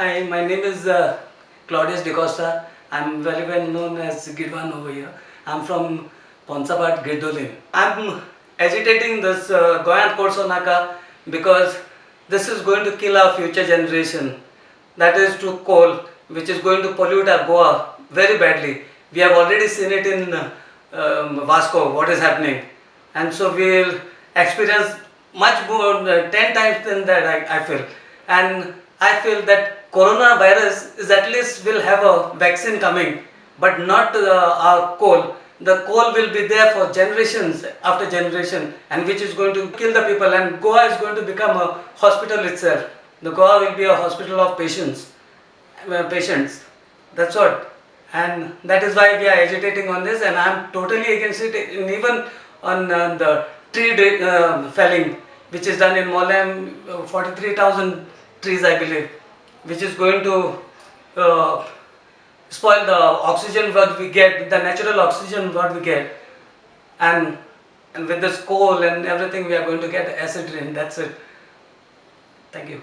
Hi, my name is Claudius De Costa. I'm very well known as Gidwan over here. I'm from Ponsapat, Girdolin. I'm agitating this Goyan Korsonaka because this is going to kill our future generation. That is to coal, which is going to pollute our Goa very badly. We have already seen it in Vasco, what is happening. And so we'll experience much more, 10 times than that, I feel. And I feel that coronavirus is at least will have a vaccine coming, but not our coal. The coal will be there for generations after generation, and which is going to kill the people. And Goa is going to become a hospital itself. The Goa will be a hospital of patients. That's what. And that is why we are agitating on this, and I am totally against it. And even on the felling, which is done in Molam, 43,000 trees, I believe, which is going to spoil the oxygen what we get, the natural oxygen what we get, and with this coal and everything, we are going to get acid rain. That's it. Thank you.